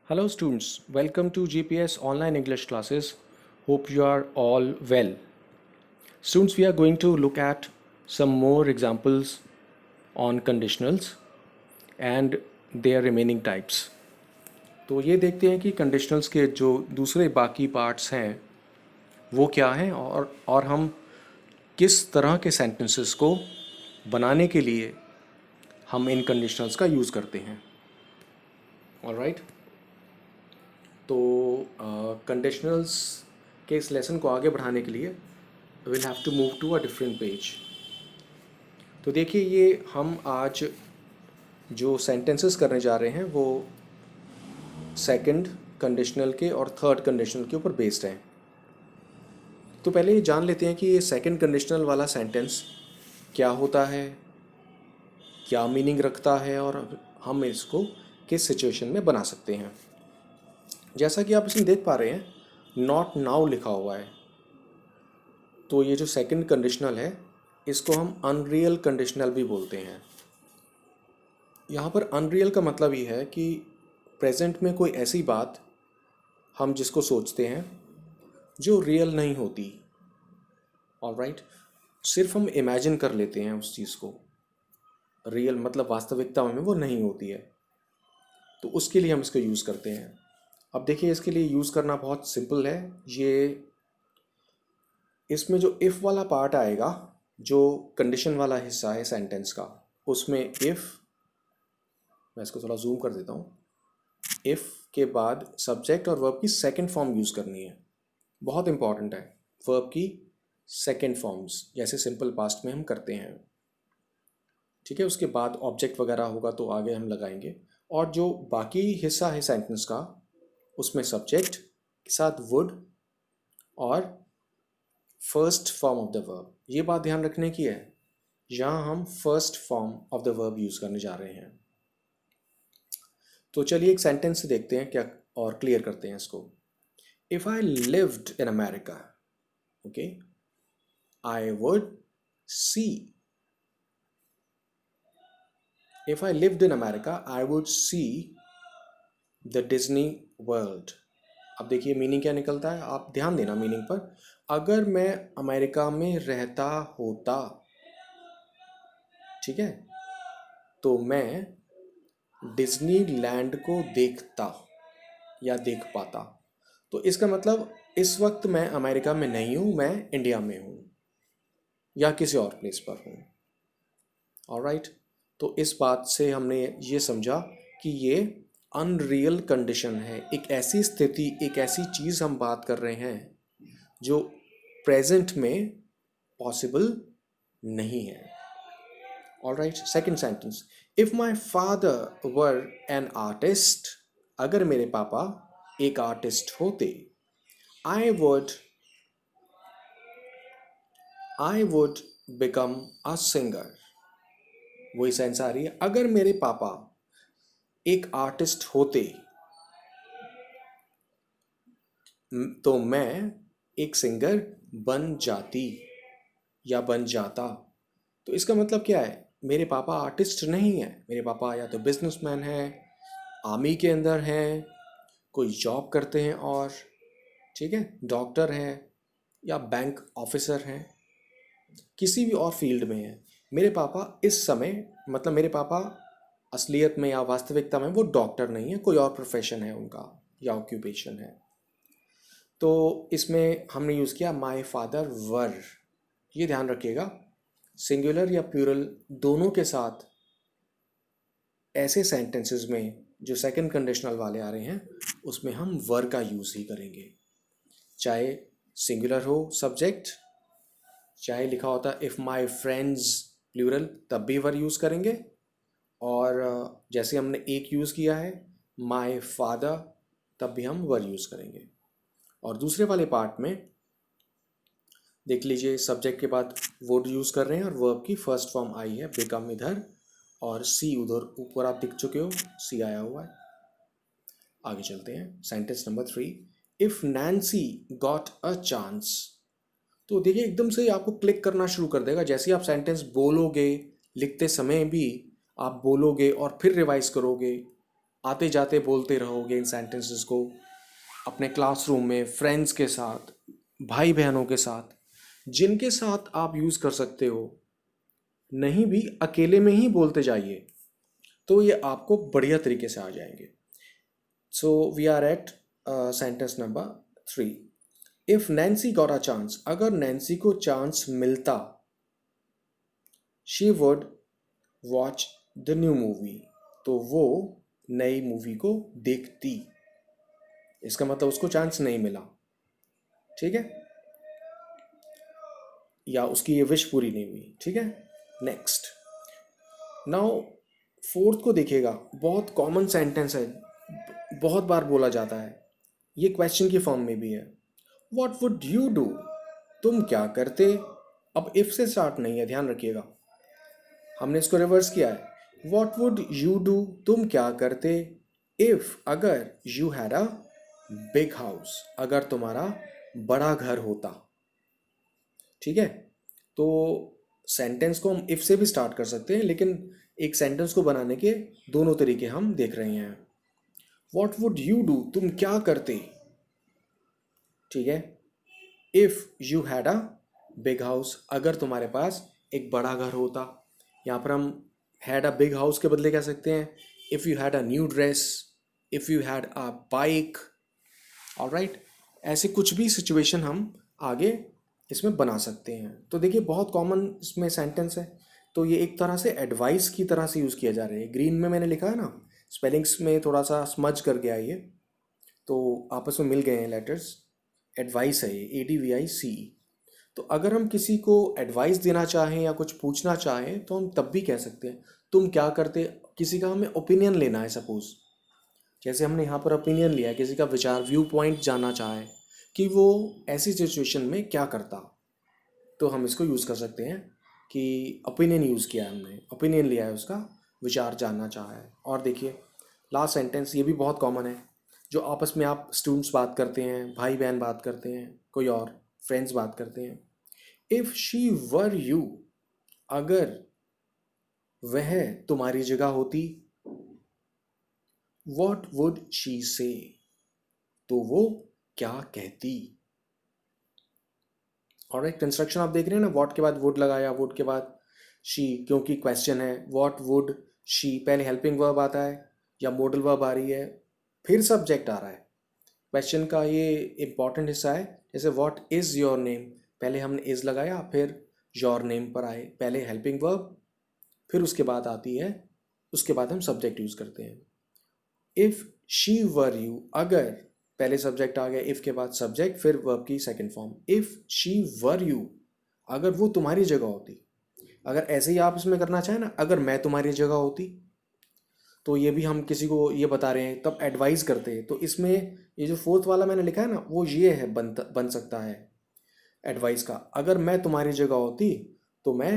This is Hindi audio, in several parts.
Hello, students. Welcome to GPS online English classes. Hope you are all well. Students, we are going to look at some more examples on conditionals and their remaining types. तो ये देखते हैं कि conditionals के जो दूसरे बाकी parts हैं वो क्या हैं और हम किस तरह के sentences को बनाने के लिए हम इन conditionals का यूज़ करते हैं. Alright? तो कंडीशनल्स के इस लेसन को आगे बढ़ाने के लिए will have to move to a different page. तो देखिए ये हम आज जो सेंटेंसेस करने जा रहे हैं वो सेकंड कंडीशनल के और थर्ड कंडीशनल के ऊपर बेस्ड हैं. तो पहले ये जान लेते हैं कि ये सेकंड कंडीशनल वाला सेंटेंस क्या होता है, क्या मीनिंग रखता है और हम इसको किस सिचुएशन में बना सकते हैं. जैसा कि आप इसमें देख पा रहे हैं नॉट नाउ लिखा हुआ है. तो ये जो सेकंड कंडीशनल है इसको हम अनरियल कंडीशनल भी बोलते हैं. यहाँ पर अनरियल का मतलब ये है कि प्रेजेंट में कोई ऐसी बात हम जिसको सोचते हैं जो रियल नहीं होती. ऑलराइट, सिर्फ हम इमेजिन कर लेते हैं उस चीज़ को. रियल मतलब वास्तविकता में वो नहीं होती है. तो उसके लिए हम इसको यूज़ करते हैं. अब देखिए इसके लिए यूज़ करना बहुत सिंपल है. ये इसमें जो इफ़ वाला पार्ट आएगा, जो कंडीशन वाला हिस्सा है सेंटेंस का, उसमें इफ़, मैं इसको थोड़ा जूम कर देता हूँ. इफ़ के बाद सब्जेक्ट और वर्ब की सेकंड फॉर्म यूज़ करनी है. बहुत इंपॉर्टेंट है. वर्ब की सेकंड फॉर्म्स जैसे सिंपल पास्ट में हम करते हैं. ठीक है, उसके बाद ऑब्जेक्ट वगैरह होगा तो आगे हम लगाएंगे. और जो बाकी हिस्सा है सेंटेंस का उसमें सब्जेक्ट के साथ वुड और first form of the verb. ये बात ध्यान रखने की है, यहाँ हम first form of the verb use करने जा रहे हैं. तो चलिए एक सेंटेंस से देखते हैं क्या और क्लियर करते हैं इसको. If I lived in America, okay, I would see. If I lived in America I would see the Disney world. अब देखिए मीनिंग क्या निकलता है, आप ध्यान देना मीनिंग पर. अगर मैं अमेरिका में रहता होता, ठीक है, तो मैं डिज्नी लैंड को देखता या देख पाता. तो इसका मतलब इस वक्त मैं अमेरिका में नहीं हूँ, मैं इंडिया में हूँ या किसी और प्लेस पर हूँ. ऑलराइट, तो इस बात से हमने ये समझा कि ये अनरियल कंडीशन है. एक ऐसी स्थिति, एक ऐसी चीज़ हम बात कर रहे हैं जो प्रेजेंट में पॉसिबल नहीं है. Alright, second sentence. If my father were an artist, अगर मेरे पापा एक आर्टिस्ट होते, I would become a singer. वही सेंस आ रही है. अगर मेरे पापा एक आर्टिस्ट होते तो मैं एक सिंगर बन जाती या बन जाता. तो इसका मतलब क्या है, मेरे पापा आर्टिस्ट नहीं है. मेरे पापा या तो बिजनेसमैन हैं, आर्मी के अंदर हैं, कोई जॉब करते हैं, और ठीक है डॉक्टर हैं या बैंक ऑफिसर हैं, किसी भी और फील्ड में है. मेरे पापा इस समय, मतलब मेरे पापा असलियत में या वास्तविकता में वो डॉक्टर नहीं है, कोई और प्रोफेशन है उनका या ऑक्यूपेशन है. तो इसमें हमने यूज़ किया माई फादर वर. ये ध्यान रखिएगा, सिंगुलर या प्लूरल दोनों के साथ ऐसे सेंटेंसेस में जो सेकंड कंडीशनल वाले आ रहे हैं उसमें हम वर का यूज़ ही करेंगे. चाहे सिंगुलर हो सब्जेक्ट, चाहे लिखा होता इफ़ माई फ्रेंड्स प्लूरल, तब भी वर यूज़ करेंगे. और जैसे हमने एक यूज़ किया है माई फादर, तब भी हम वर यूज़ करेंगे. और दूसरे वाले पार्ट में देख लीजिए, सब्जेक्ट के बाद वुड यूज़ कर रहे हैं और वर्ब की फर्स्ट फॉर्म आई है बिकम इधर, और सी उधर ऊपर आप दिख चुके हो, सी आया हुआ है. आगे चलते हैं. Sentence number 3. If Nancy got a chance. तो देखिए एकदम से आपको क्लिक करना शुरू कर देगा. जैसे ही आप सेंटेंस बोलोगे, लिखते समय भी आप बोलोगे और फिर रिवाइज करोगे, आते जाते बोलते रहोगे इन सेंटेंसेस को अपने क्लासरूम में, फ्रेंड्स के साथ, भाई बहनों के साथ, जिनके साथ आप यूज़ कर सकते हो। नहीं भी अकेले में ही बोलते जाइए तो ये आपको बढ़िया तरीके से आ जाएंगे। So we are at sentence number 3। If Nancy got a chance, अगर नैन्सी को चांस मिलता, she would watch the new movie, तो वो नई मूवी को देखती। इसका मतलब उसको चांस नहीं मिला, ठीक है, या उसकी ये विश पूरी नहीं हुई, ठीक है। नेक्स्ट, नाउ फोर्थ को देखिएगा, बहुत कॉमन सेंटेंस है, बहुत बार बोला जाता है, ये क्वेश्चन की फॉर्म में भी है। वॉट वुड यू डू, तुम क्या करते। अब इफ से स्टार्ट नहीं है, ध्यान रखिएगा, हमने इसको रिवर्स किया है। वॉट वुड यू डू, तुम क्या करते। इफ, अगर, you had a big house, अगर तुम्हारा बड़ा घर होता, ठीक है। तो सेंटेंस को हम इफ से भी स्टार्ट कर सकते हैं, लेकिन एक सेंटेंस को बनाने के दोनों तरीके हम देख रहे हैं। वॉट वुड यू डू, तुम क्या करते, ठीक है। If you had a big house, अगर तुम्हारे पास एक बड़ा घर होता। यहाँ पर हम हैड अ बिग हाउस के बदले कह सकते हैं if you had a new dress, if you had a bike. Alright, ऐसे कुछ भी सिचुएशन हम आगे इसमें बना सकते हैं। तो देखिए बहुत कॉमन इसमें सेंटेंस है, तो ये एक तरह से एडवाइस की तरह से यूज़ किया जा रहा है। ग्रीन में मैंने लिखा है ना, स्पेलिंग्स में थोड़ा सा स्मज कर गया ये, तो आपस में मिल गए हैं लेटर्स। एडवाइस है ये, ADVICE। तो अगर हम किसी को एडवाइस देना चाहें या कुछ पूछना चाहें तो हम तब भी कह सकते हैं तुम क्या करते। किसी का हमें ओपिनियन लेना है, सपोज जैसे हमने यहाँ पर ओपिनियन लिया है, किसी का विचार, व्यू पॉइंट जानना चाहे कि वो ऐसी सिचुएशन में क्या करता, तो हम इसको यूज़ कर सकते हैं कि ओपिनियन यूज़ किया है हमने, ओपिनियन लिया है, उसका विचार जानना चाहा है। और देखिए लास्ट सेंटेंस, ये भी बहुत कॉमन है, जो आपस में आप स्टूडेंट्स बात करते हैं, भाई बहन बात करते हैं, कोई और फ्रेंड्स बात करते हैं। इफ़ शी वर यू, अगर वह तुम्हारी जगह होती, वॉट वुड शी से, तो वो क्या कहती। और एक कंस्ट्रक्शन आप देख रहे हैं ना, वॉट के बाद वुड लगाया, वुड के बाद शी, क्योंकि क्वेश्चन है वॉट वुड शी, पहले हेल्पिंग वर्ब आता है या मॉडल वर्ब आ रही है, फिर सब्जेक्ट आ रहा है। क्वेश्चन का ये इंपॉर्टेंट हिस्सा है। जैसे व्हाट इज़ योर नेम, पहले हमने इज़ लगाया, फिर योर नेम पर आए, पहले हेल्पिंग वर्ब, फिर उसके बाद आती है, उसके बाद हम सब्जेक्ट यूज़ करते हैं। इफ़ शी वर यू, अगर पहले सब्जेक्ट आ गया, इफ़ के बाद सब्जेक्ट, फिर वर्ब की second form. If she were you, अगर वो तुम्हारी जगह होती। अगर ऐसे ही आप इसमें करना चाहें ना, अगर मैं तुम्हारी जगह होती, तो ये भी हम किसी को ये बता रहे हैं, तब एडवाइस करते हैं। तो इसमें ये जो फोर्थ वाला मैंने लिखा है ना, वो ये है, बन सकता है एडवाइस का। अगर मैं तुम्हारी जगह होती तो मैं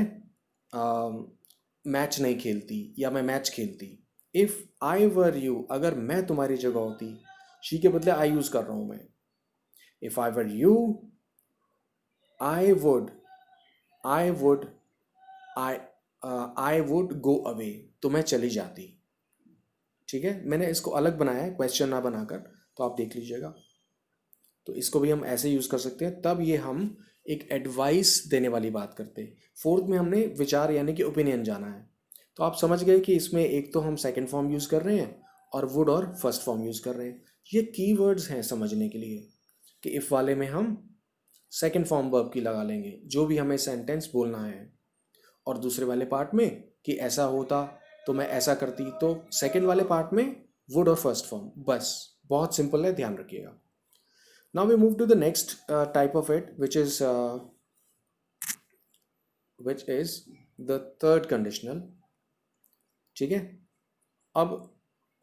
मैच नहीं खेलती या मैं मैच खेलती। इफ़ आई वर यू, अगर मैं तुम्हारी जगह होती, शी के बदले आई यूज़ कर रहा हूँ मैं। If I were you, I would, I would, I I would go away, तो मैं चली जाती। ठीक है, मैंने इसको अलग बनाया है क्वेश्चन ना बनाकर, तो आप देख लीजिएगा। तो इसको भी हम ऐसे यूज़ कर सकते हैं, तब ये हम एक एडवाइस देने वाली बात करते हैं। फोर्थ में हमने विचार यानी कि ओपिनियन जाना है। तो आप समझ गए कि इसमें एक तो हम सेकंड फॉर्म यूज़ कर रहे हैं और वुड और फर्स्ट फॉर्म यूज़ कर रहे हैं। ये कीवर्ड्स हैं समझने के लिए कि इफ़ वाले में हम सेकंड फॉर्म वर्ब की लगा लेंगे जो भी हमें सेंटेंस बोलना है, और दूसरे वाले पार्ट में कि ऐसा होता तो मैं ऐसा करती, तो सेकंड वाले पार्ट में वुड और फर्स्ट फॉर्म। बस बहुत सिंपल है, ध्यान रखिएगा। Now we move to the next type of it, which is the third conditional. ठीक है, अब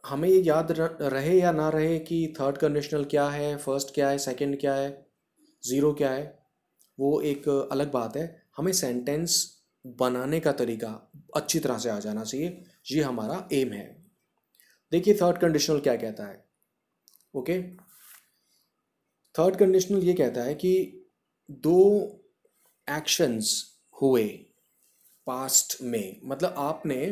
हमें ये याद रहे या ना रहे कि थर्ड कंडीशनल क्या है, फर्स्ट क्या है, सेकंड क्या है, ज़ीरो क्या है, वो एक अलग बात है। हमें सेंटेंस बनाने का तरीका अच्छी तरह से आ जाना चाहिए, ये हमारा एम है। देखिए थर्ड कंडीशनल क्या कहता है। ओके, थर्ड कंडीशनल ये कहता है कि दो एक्शंस हुए पास्ट में, मतलब आपने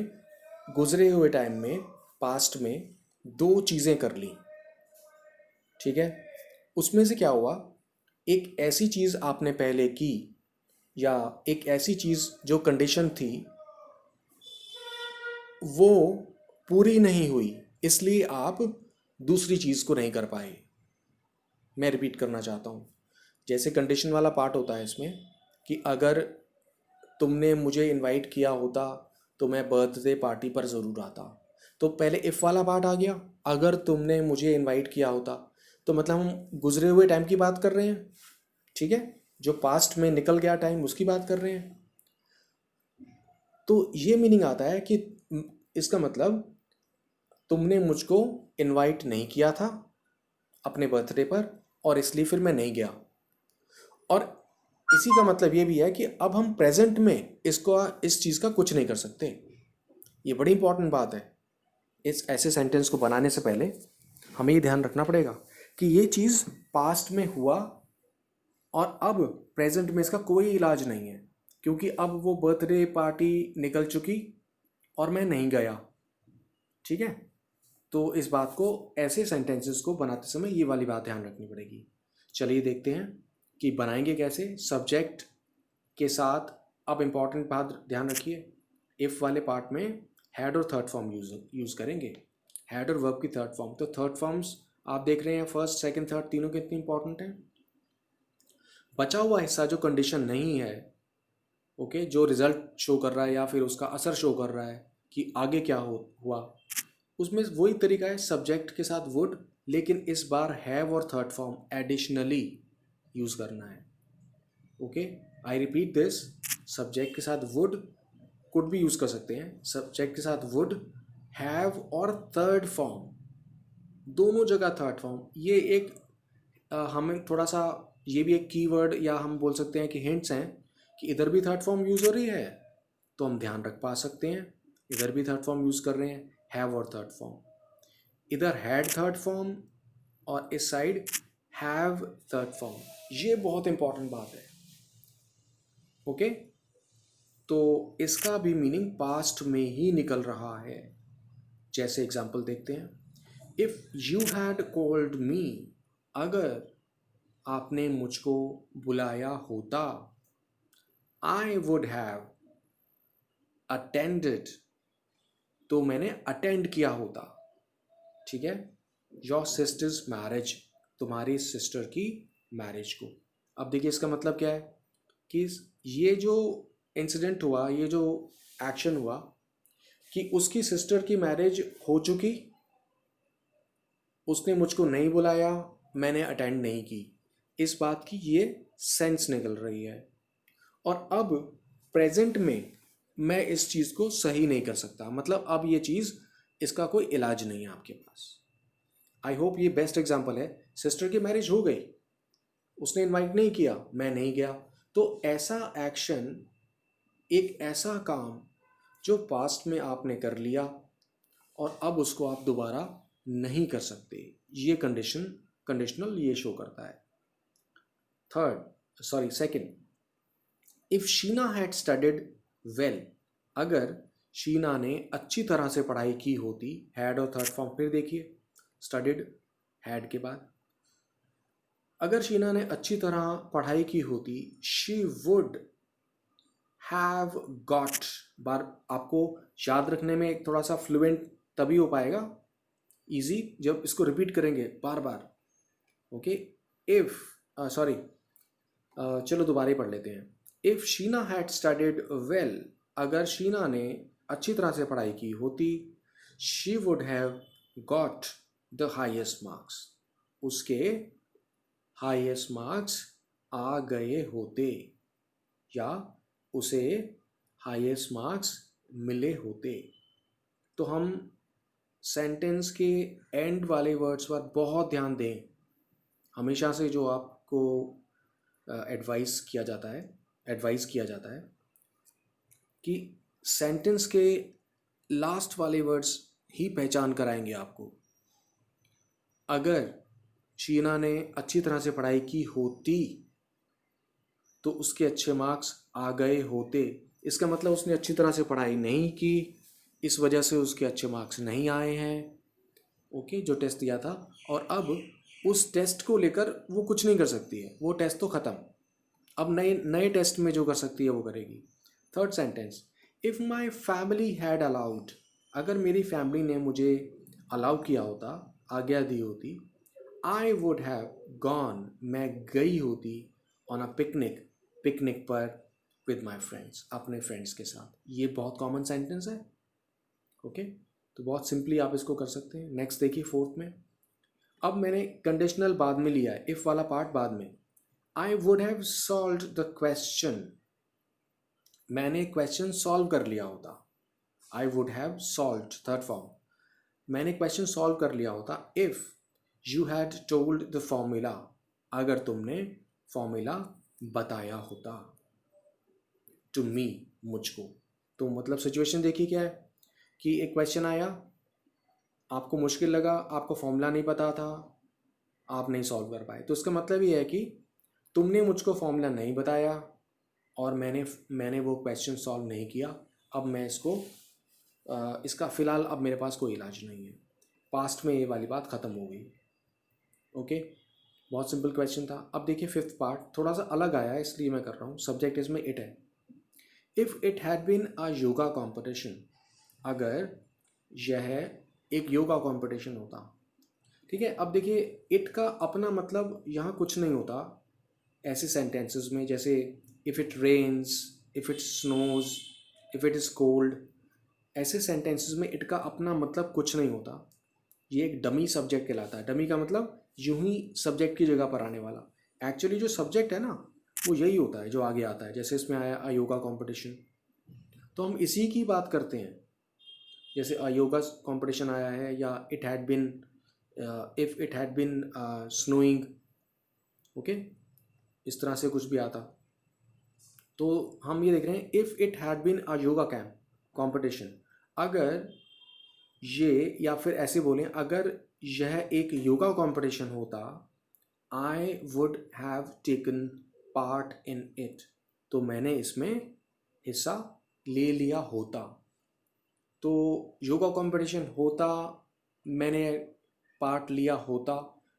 गुजरे हुए टाइम में, पास्ट में दो चीज़ें कर ली, ठीक है। उसमें से क्या हुआ, एक ऐसी चीज़ आपने पहले की या एक ऐसी चीज़ जो कंडीशन थी वो पूरी नहीं हुई, इसलिए आप दूसरी चीज़ को नहीं कर पाए। मैं रिपीट करना चाहता हूँ, जैसे कंडीशन वाला पार्ट होता है इसमें कि अगर तुमने मुझे इनवाइट किया होता तो मैं बर्थडे पार्टी पर ज़रूर आता। तो पहले इफ़ वाला पार्ट आ गया, अगर तुमने मुझे इनवाइट किया होता, तो मतलब हम गुजरे हुए टाइम की बात कर रहे हैं, ठीक है, जो पास्ट में निकल गया टाइम उसकी बात कर रहे हैं। तो ये मीनिंग आता है कि इसका मतलब तुमने मुझको इनवाइट नहीं किया था अपने बर्थडे पर और इसलिए फिर मैं नहीं गया। और इसी का मतलब ये भी है कि अब हम प्रेजेंट में इस चीज़ का कुछ नहीं कर सकते। ये बड़ी इंपॉर्टेंट बात है। इस ऐसे सेंटेंस को बनाने से पहले हमें ये ध्यान रखना पड़ेगा कि ये चीज़ पास्ट में हुआ और अब प्रेजेंट में इसका कोई इलाज नहीं है, क्योंकि अब वो बर्थडे पार्टी निकल चुकी और मैं नहीं गया, ठीक है। तो इस बात को, ऐसे सेंटेंसेस को बनाते समय ये वाली बात ध्यान रखनी पड़ेगी। चलिए देखते हैं कि बनाएंगे कैसे। सब्जेक्ट के साथ अब इम्पॉर्टेंट बात ध्यान रखिए, इफ़ वाले पार्ट में हैड और थर्ड फॉर्म यूज़ करेंगे। हैड और वर्ब की थर्ड फॉर्म, तो थर्ड फॉर्म्स आप देख रहे हैं, फर्स्ट सेकंड थर्ड तीनों कितनी इंपॉर्टेंट हैं। बचा हुआ हिस्सा जो कंडीशन नहीं है, ओके, जो रिजल्ट शो कर रहा है या फिर उसका असर शो कर रहा है कि आगे क्या हुआ, उसमें वही तरीका है, सब्जेक्ट के साथ वुड, लेकिन इस बार हैव और थर्ड फॉर्म एडिशनली यूज़ करना है। Okay, I repeat this, subject के साथ वुड, कुड भी यूज़ कर सकते हैं, सब्जेक्ट के साथ वुड, हैव और थर्ड फॉर्म, दोनों जगह थर्ड फॉर्म। ये एक हमें थोड़ा सा, ये भी एक कीवर्ड या हम बोल सकते हैं कि हिंट्स हैं कि इधर भी थर्ड फॉर्म यूज़ हो रही है, तो हम ध्यान रख पा सकते हैं इधर भी थर्ड फॉर्म यूज़ कर रहे हैं, हैव और थर्ड फॉर्म। इधर हैड थर्ड फॉर्म और इस साइड हैव थर्ड फॉर्म। ये बहुत इंपॉर्टेंट बात है, ओके। तो इसका भी मीनिंग पास्ट में ही निकल रहा है। जैसे एग्जांपल देखते हैं, if you had called me, अगर आपने मुझको बुलाया होता, आई वुड हैव अटेंडेड, तो मैंने अटेंड किया होता, ठीक है, योर सिस्टर्स मैरिज, तुम्हारी सिस्टर की मैरिज को। अब देखिए इसका मतलब क्या है कि ये जो इंसिडेंट हुआ, ये जो एक्शन हुआ कि उसकी सिस्टर की मैरिज हो चुकी, उसने मुझको नहीं बुलाया, मैंने अटेंड नहीं की, इस बात की ये सेंस निकल रही है। और अब प्रेजेंट में मैं इस चीज़ को सही नहीं कर सकता, मतलब अब ये चीज़, इसका कोई इलाज नहीं है आपके पास। आई होप ये बेस्ट एग्जांपल है। सिस्टर की मैरिज हो गई, उसने इनवाइट नहीं किया, मैं नहीं गया, तो ऐसा एक्शन, एक ऐसा काम जो पास्ट में आपने कर लिया और अब उसको आप दोबारा नहीं कर सकते, ये कंडीशनल ये शो करता है। Second, if Sheena had studied well, अगर शीना ने अच्छी तरह से पढ़ाई की होती, हैड और थर्ड फॉर्म फिर देखिए, स्टडीड हैड के बाद, अगर शीना ने अच्छी तरह पढ़ाई की होती, शी वुड हैव गॉट, बार आपको याद रखने में थोड़ा सा फ्लुएंट तभी हो पाएगा, इजी, जब इसको रिपीट करेंगे बार बार, ओके। इफ सॉरी चलो दोबारा ही पढ़ लेते हैं। If Sheena had studied well, अगर शीना ने अच्छी तरह से पढ़ाई की होती, she would have got the highest marks, उसके हाईएस्ट मार्क्स आ गए होते या उसे हाईएस्ट मार्क्स मिले होते। तो हम सेंटेंस के एंड वाले वर्ड्स पर बहुत ध्यान दें। हमेशा से जो आपको एडवाइस किया जाता है कि सेंटेंस के लास्ट वाले वर्ड्स ही पहचान कराएंगे आपको। अगर शीना ने अच्छी तरह से पढ़ाई की होती तो उसके अच्छे मार्क्स आ गए होते, इसका मतलब उसने अच्छी तरह से पढ़ाई नहीं की, इस वजह से उसके अच्छे मार्क्स नहीं आए हैं। ओके, जो टेस्ट दिया था, और अब उस टेस्ट को लेकर वो कुछ नहीं कर सकती है, वो टेस्ट तो ख़त्म। अब नए नए टेस्ट में जो कर सकती है वो करेगी। Third sentence, if my family had allowed, अगर मेरी फैमिली ने मुझे अलाउ किया होता, आज्ञा दी होती, आई वुड हैव गॉन, मैं गई होती, ऑन अ पिकनिक, पिकनिक पर, विद माई फ्रेंड्स, अपने फ्रेंड्स के साथ। ये बहुत कॉमन सेंटेंस है। ओके, तो बहुत सिंपली आप इसको कर सकते हैं। नेक्स्ट देखिए फोर्थ में, अब मैंने कंडीशनल बाद में लिया है, इफ़ वाला पार्ट बाद में। I would have solve the question, मैंने क्वेश्चन सॉल्व कर लिया होता। I would have solve, third form, मैंने क्वेश्चन सॉल्व कर लिया होता, if you had told the formula, अगर तुमने फॉर्मूला बताया होता, टू मी, मुझको। तो मतलब सिचुएशन देखिए क्या है कि एक क्वेश्चन आया, आपको मुश्किल लगा, आपको फॉर्मूला नहीं पता था, आप नहीं सॉल्व कर पाए, तो इसका मतलब ये है कि तुमने मुझको फॉर्मूला नहीं बताया और मैंने वो क्वेश्चन सॉल्व नहीं किया। अब मैं इसको इसका फ़िलहाल अब मेरे पास कोई इलाज नहीं है। पास्ट में ये वाली बात ख़त्म हो गई। ओके, बहुत सिंपल क्वेश्चन था। अब देखिए फिफ्थ पार्ट, थोड़ा सा अलग आया है इसलिए मैं कर रहा हूँ। सब्जेक्ट इसमें इट है। If it had been a yoga competition, अगर यह एक योगा कॉम्पिटिशन होता। ठीक है, अब देखिए इट का अपना मतलब यहाँ कुछ नहीं होता ऐसे सेंटेंसेस में, जैसे if it rains, if it snows, if it is cold, ऐसे सेंटेंसेस में इट का अपना मतलब कुछ नहीं होता। ये एक डमी सब्जेक्ट कहलाता है। डमी का मतलब यूं ही सब्जेक्ट की जगह पर आने वाला। एक्चुअली जो सब्जेक्ट है ना, वो यही होता है जो आगे आता है। जैसे इसमें आया अ योगा कॉम्पिटिशन, तो हम इसी की बात करते हैं। जैसे अ योगा कॉम्पिटिशन आया है, या it had been, if it had been snowing. Okay, इस तरह से कुछ भी आता। तो हम ये देख रहे हैं, if it had been a yoga camp competition, अगर ये, या फिर ऐसे बोलें, अगर यह एक योगा कंपटीशन होता, I would have taken part in it, तो मैंने इसमें हिस्सा ले लिया होता। तो योगा कंपटीशन होता, मैंने पार्ट लिया होता,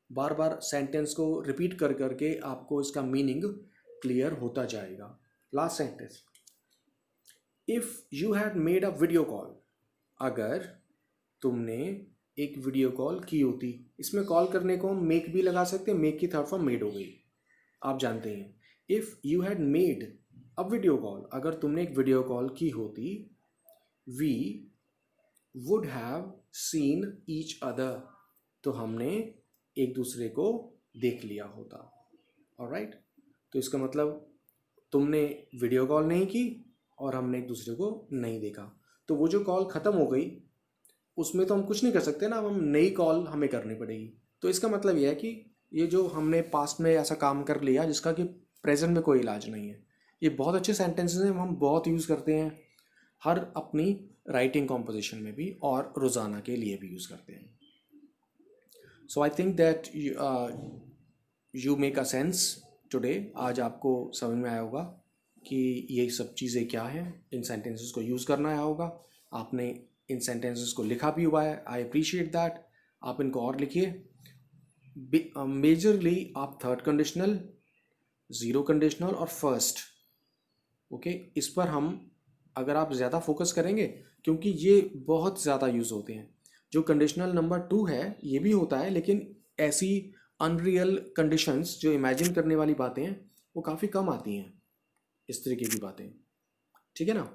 बार बार सेंटेंस को रिपीट कर करके आपको इसका मीनिंग क्लियर होता जाएगा। Last sentence, if you had made a video call, अगर तुमने एक वीडियो कॉल की होती। इसमें कॉल करने को हम मेक भी लगा सकते हैं, मेक की थर्ड फॉर्म मेड हो गई, आप जानते हैं। If you had made a video call, अगर तुमने एक वीडियो कॉल की होती, we would have seen each other, तो हमने एक दूसरे को देख लिया होता। ऑलराइट, तो इसका मतलब तुमने वीडियो कॉल नहीं की और हमने एक दूसरे को नहीं देखा, तो वो जो कॉल ख़त्म हो गई उसमें तो हम कुछ नहीं कर सकते ना, अब हम नई कॉल हमें करनी पड़ेगी। तो इसका मतलब यह है कि ये जो हमने पास्ट में ऐसा काम कर लिया जिसका कि प्रेजेंट में कोई इलाज नहीं है, ये बहुत अच्छे सेंटेंसेस हैं, हम बहुत यूज़ करते हैं हर अपनी राइटिंग कॉम्पोजिशन में भी, और रोज़ाना के लिए भी यूज़ करते हैं। So I think that you make a sense today. आज आपको समझ में आया होगा कि ये सब चीज़ें क्या हैं, इन सेंटेंसेस को यूज़ करना आया होगा, आपने इन सेंटेंसेस को लिखा भी हुआ है। I appreciate that. आप इनको और लिखिए। मेजरली आप थर्ड कंडीशनल, ज़ीरो कंडीशनल और फर्स्ट, ओके, इस पर हम अगर आप ज़्यादा फोकस करेंगे, क्योंकि ये बहुत ज़्यादा यूज़ होते हैं। जो कंडीशनल नंबर 2 है ये भी होता है, लेकिन ऐसी अनरियल कंडीशंस, जो इमेजिन करने वाली बातें हैं, वो काफ़ी कम आती हैं, इस तरीके की बातें। ठीक है ना,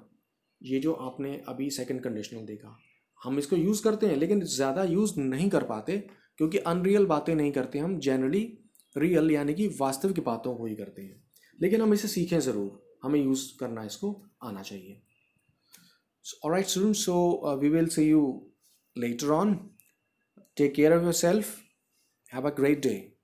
ये जो आपने अभी सेकंड कंडीशनल देखा, हम इसको यूज़ करते हैं लेकिन ज़्यादा यूज़ नहीं कर पाते, क्योंकि अनरियल बातें नहीं करते हम, जनरली रियल यानी कि वास्तविक बातों को ही करते हैं। लेकिन हम इसे सीखें ज़रूर, हमें यूज़ करना इसको आना चाहिए। Alright students, so we will see you later on. Take care of yourself. Have a great day.